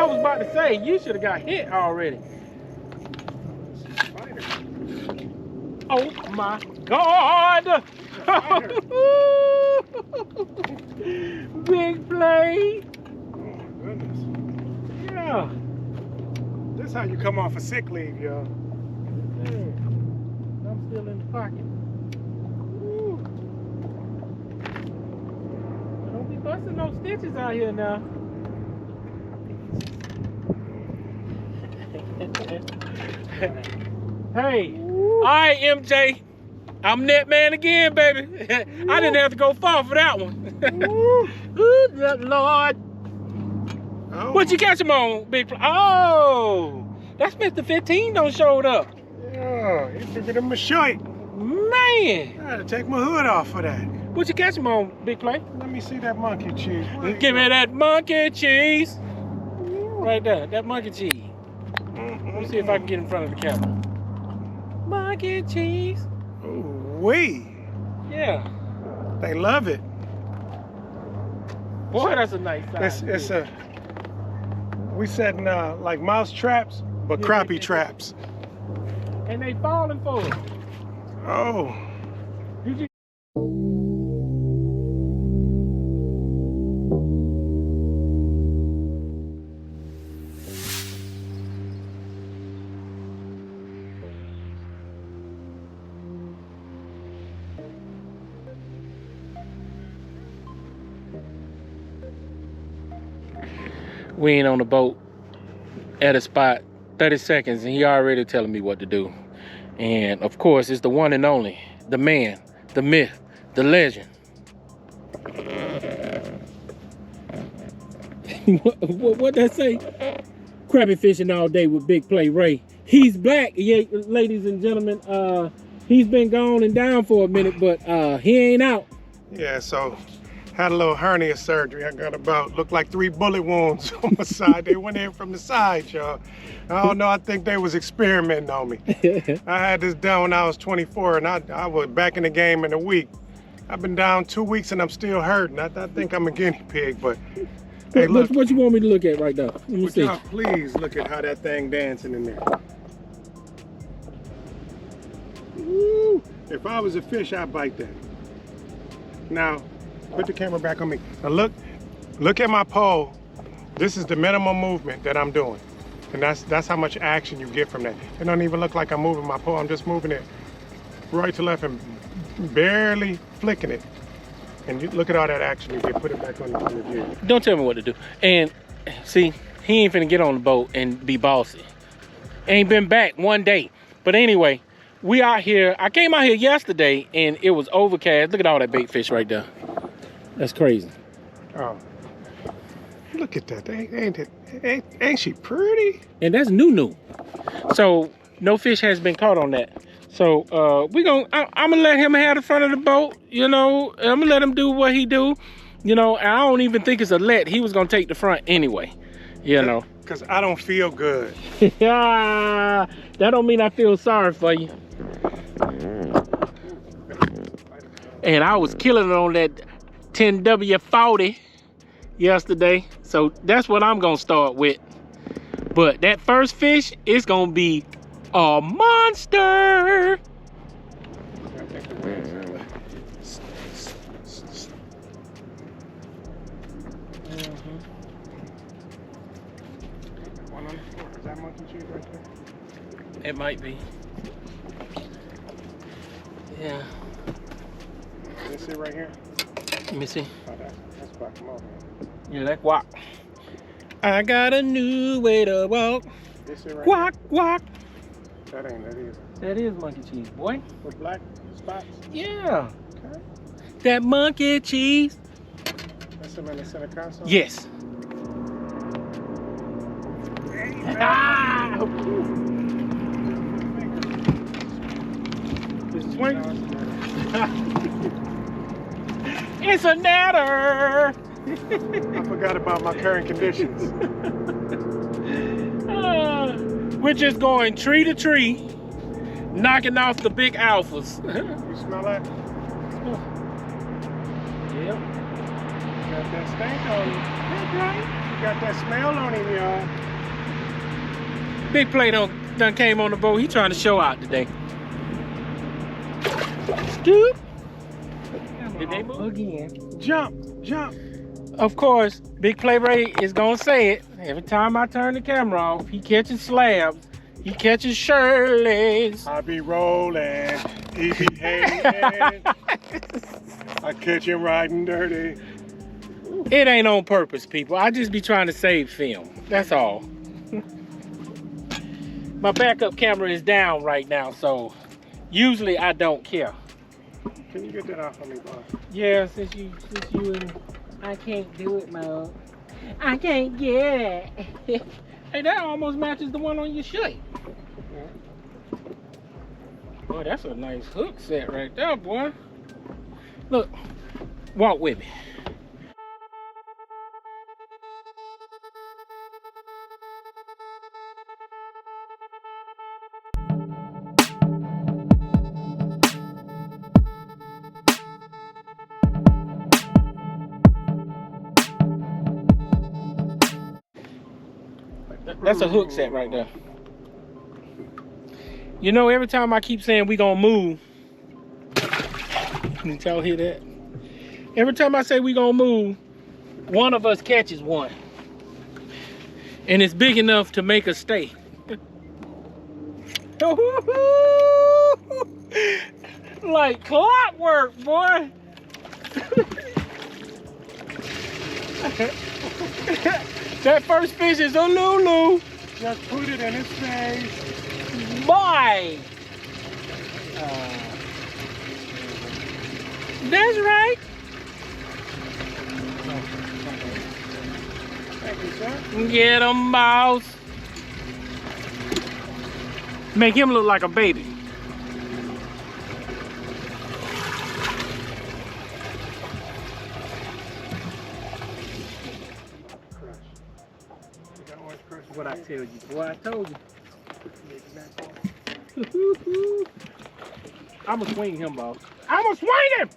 I was about to say, you should have got hit already. Spider. Oh my God! Big play. Oh my goodness. Yeah. This is how you come off a sick leave, y'all. I'm still in the pocket. Woo. Don't be busting no stitches out here now. Hey, all right, MJ. I'm net man again, baby. I didn't have to go far for that one. Ooh, Lord. Oh. What you catch him on, big? Oh, that's Mr. 15 done showed up. Yeah, he figured him a shite. Man. I had to take my hood off for that. What you catch him on, big play? Let me see that monkey cheese. Give me that monkey cheese. Right there, that monkey cheese. Let me see if I can get in front of the camera. Monkey cheese. Wee. Yeah. They love it. Boy, that's a nice size. It's a. We setting like mouse traps, but crappie traps. And they falling for it. Oh. Did you? We ain't on the boat at a spot 30 seconds and he already telling me what to do. And of course, it's the one and only, the man, the myth, the legend. What that say? Crappie fishing all day with Big Play Ray. He's back, yeah, ladies and gentlemen. He's been gone and down for a minute, but he ain't out. Yeah, so had a little hernia surgery. I got looked like 3 bullet wounds on my side. They went in from the side, y'all. I don't know, I think they was experimenting on me. I had this done when I was 24 and I was back in the game in a week. I've been down 2 weeks and I'm still hurting. I think I'm a guinea pig, but hey, look. What you want me to look at right now? Let me see. Y'all please look at how that thing dancing in there. Woo. If I was a fish, I'd bite that. Now, put the camera back on me. Now look at my pole. This is the minimum movement that I'm doing. And that's how much action you get from that. It don't even look like I'm moving my pole. I'm just moving it right to left and barely flicking it. And you look at all that action you get. Put it back on the view. Don't tell me what to do. And see, he ain't finna get on the boat and be bossy. Ain't been back one day. But anyway, we out here. I came out here yesterday and it was overcast. Look at all that bait fish right there. That's crazy. Oh, look at that. Ain't she pretty? And that's new. So no fish has been caught on that. So I'm gonna let him have the front of the boat. You know, I'm gonna let him do what he do. You know, and I don't even think it's a let. He was gonna take the front anyway. You know. Cause I don't feel good. That don't mean I feel sorry for you. And I was killing it on that 10W40 yesterday. So that's what I'm gonna start with. But that first fish is gonna be a monster. One on the floor. Is that monkey cheese right there? It might be. Yeah. This it right here? Let me see. Oh, that's guacamole. Yeah, that guac. I got a new way to walk. This it right Guac, guac. here? That ain't that either. That is monkey cheese, boy. With black spots? Yeah. Okay. That monkey cheese. That's him in the center console? Yes. Ah! Swing. It's a natter. I forgot about my current conditions. We're just going tree to tree, knocking off the big alphas. You smell that? Yep. Got that stank on you. That's right. got that smell on him, y'all. Big Play done came on the boat. He trying to show out today. Scoop. Did they move again? Jump, jump. Of course, Big Play Ray is gonna say it. Every time I turn the camera off, he catches slabs. He catches Shirley's. I be rolling, he be hating. I catch him riding dirty. It ain't on purpose, people. I just be trying to save film. That's all. My backup camera is down right now, so usually I don't care. Can you get that off of me, boss? Yeah, since you and I can't do it, Mo. I can't get it. Hey, that almost matches the one on your shirt. Boy, that's a nice hook set right there, boy. Look, walk with me. That's a hook set right there. You know, every time I keep saying we gonna move, did y'all hear that? Every time I say we gonna move, one of us catches one. And it's big enough to make us stay. Like clockwork, boy. That first fish is a Lulu. Just put it in his face. Boy. That's right. Thank you, sir. Get him, boss. Make him look like a baby. What I tell you, boy, I told you. I'ma swing him, boss. I'ma swing him!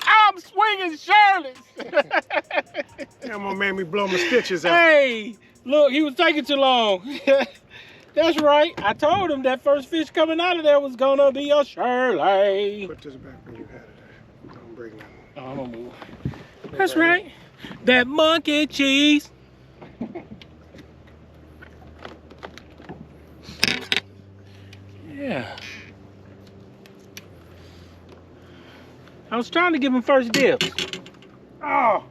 I'm swinging Shirley's! That gonna make me blow my stitches out. Hey, look, he was taking too long. That's right. I told him that first fish coming out of there was gonna be a Shirley. Put this back when you had it. Don't break nothing. Oh, I'm gonna move. That's right. That monkey cheese. Yeah. I was trying to give him first dibs. Oh,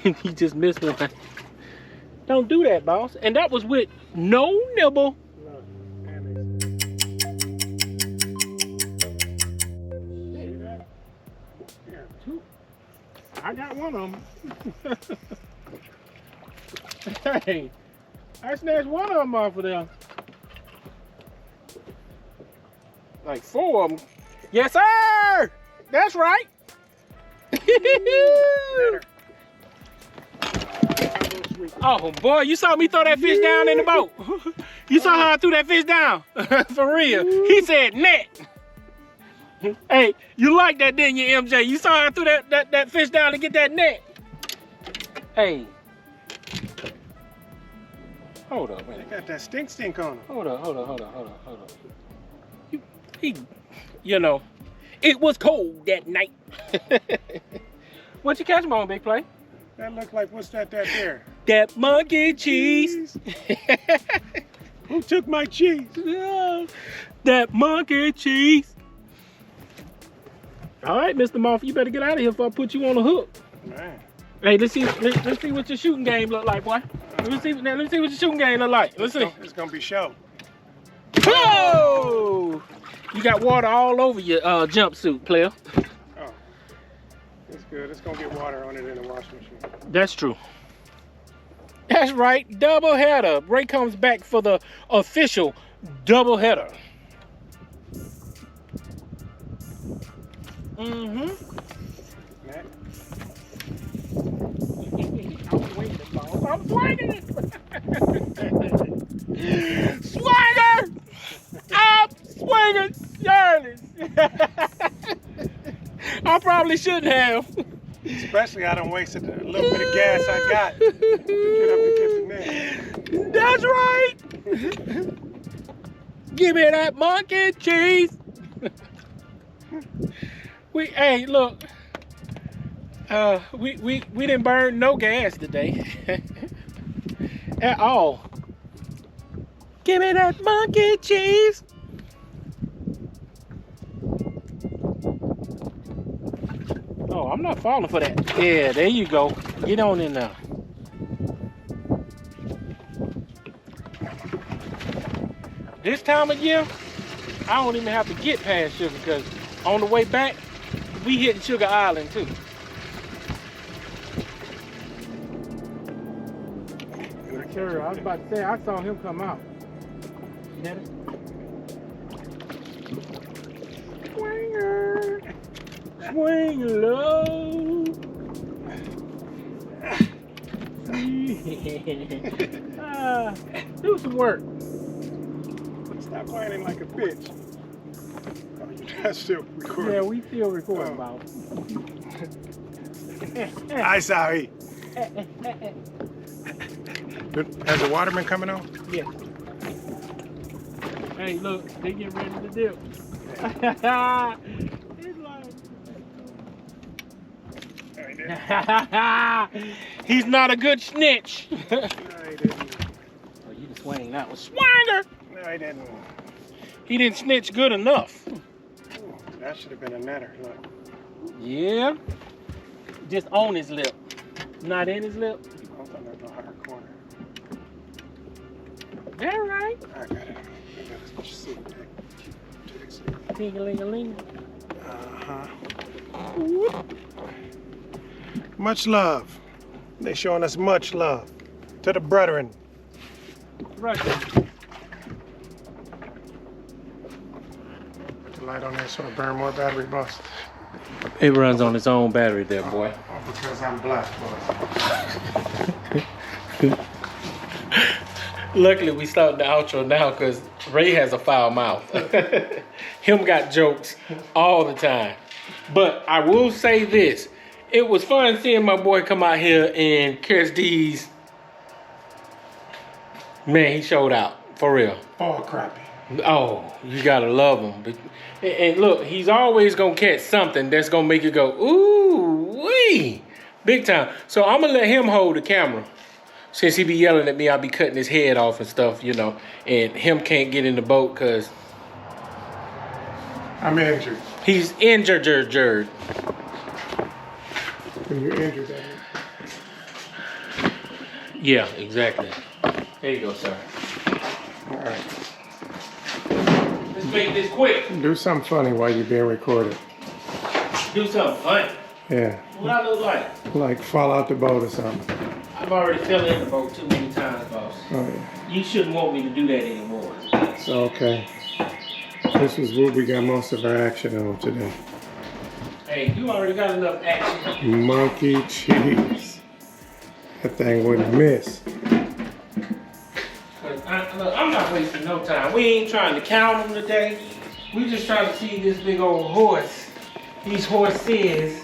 he just missed one. Don't do that, boss. And that was with no nibble. I got one of them. Hey, I snatched one of them off of there. Like 4 of them. Yes, sir! That's right. Oh, boy, you saw me throw that fish down in the boat. You saw how I threw that fish down? For real. He said net. Hey, you like that, didn't you, MJ? You saw how I threw that fish down to get that net? Hey. Hold up, man. They got that stink on them. Hold up. You know, it was cold that night. What you catch him on, Big Play? That look like, what's that there? That monkey cheese. Who took my cheese? That monkey cheese. All right, Mr. Moth, you better get out of here before I put you on the hook. Man. Hey, let's see what your shooting game look like, boy. Let me see what your shooting game look like. Let's see. It's gonna be show. Whoa! You got water all over your jumpsuit, player. Oh, it's good. It's gonna get water on it in the washing machine. That's true. That's right. Double header. Ray comes back for the official double header. Mm-hmm. I'm swinging it. Swinger! I'm swinging Shirley's. I probably shouldn't have. Especially I done wasted a little bit of gas I got to get up and get the net. That's right. Give me that monkey cheese. Hey, look. We didn't burn no gas today. At all. Give me that monkey cheese. Oh, I'm not falling for that. Yeah, there you go. Get on in there. This time of year, I don't even have to get past Sugar because on the way back, we hitting Sugar Island too. Sure, I was about to say, I saw him come out. Get it? Swinger! Swing low! Do some work. Stop whining like a bitch. Oh, you're still recording. Yeah, we still recording, Bob. I sorry. Has the waterman coming on? Yeah. Hey, look, they getting ready to dip. He's not a good snitch. No, he didn't. Oh, you can swing that one. Swanger! No, he didn't. He didn't snitch good enough. Ooh, that should have been a netter. Look. Yeah. Just on his lip. Not in his lip. I don't think there's no higher corner. All right. I got it. Let's see. Ting-a-ling-a-ling. Uh-huh. Much love. They showing us much love. To the brethren. Right. Put the light on there so it burn more battery bust. It runs on its own battery there, boy. Because I'm black, boy. Luckily, we started the outro now because Ray has a foul mouth. Him got jokes all the time. But I will say this. It was fun seeing my boy come out here and catch these. Man, he showed out. For real. Fall crappie. Oh, you gotta love him. And look, he's always gonna catch something that's gonna make you go, ooh, wee. Big time. So I'm gonna let him hold the camera. Since he be yelling at me, I'll be cutting his head off and stuff, you know. And him can't get in the boat because I'm injured. he's injured. When you're injured, that means. Yeah, exactly. There you go, sir. All right. Let's make this quick. Do something funny while you're being recorded. Do something funny. Yeah. What I look like? Like fall out the boat or something. I've already fell in the boat too many times, boss. Oh, yeah. You shouldn't want me to do that anymore. It's okay. This is what we got most of our action on today. Hey, you already got enough action. Monkey cheese. That thing wouldn't miss. Look, I'm not wasting no time. We ain't trying to count them today. We just trying to see this big old horse. These horses.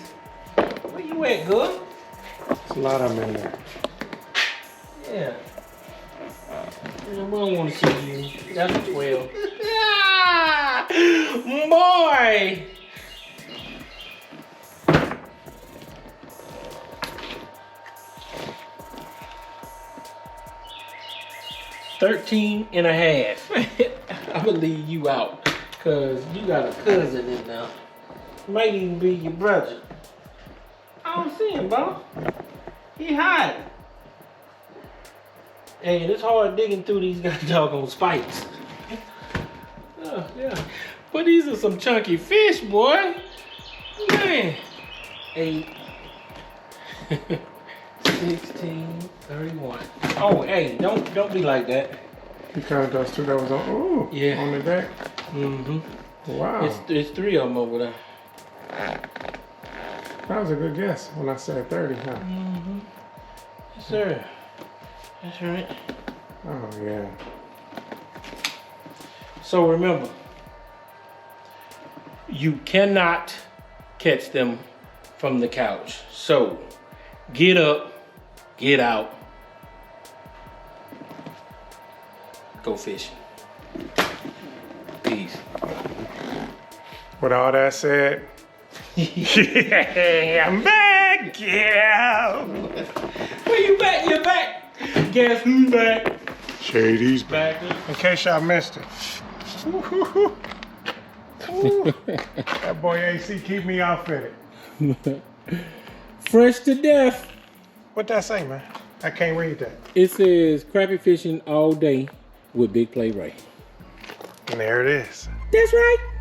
Where you at, good? There's a lot of them in there. Yeah. We don't want to see you. That's a 12. Boy! $13 and a half. I'm gonna leave you out because you got a cousin in there. Might even be your brother. I don't see him, bro. He hiding. Hey, it's hard digging through these doggone spikes. Oh, yeah. But these are some chunky fish, boy. Man. 8, 16, 31. Oh, hey, don't be like that. You counted those two that was on. Ooh, yeah. On the deck. Mm-hmm. Wow. It's 3 of them over there. That was a good guess when I said 30, huh? Mm-hmm. Yes, sir. That's right. Oh yeah. So remember, you cannot catch them from the couch. So get up, get out, go fishing. Peace. With all that said, yeah, I'm back, yeah. Where you back? You're back. Guess who's back? Shady's back. In case y'all missed it. That boy AC keep me off in it. Fresh to death. What that say, man? I can't read that. It says crappie fishing all day with Big Play Ray. And there it is. That's right.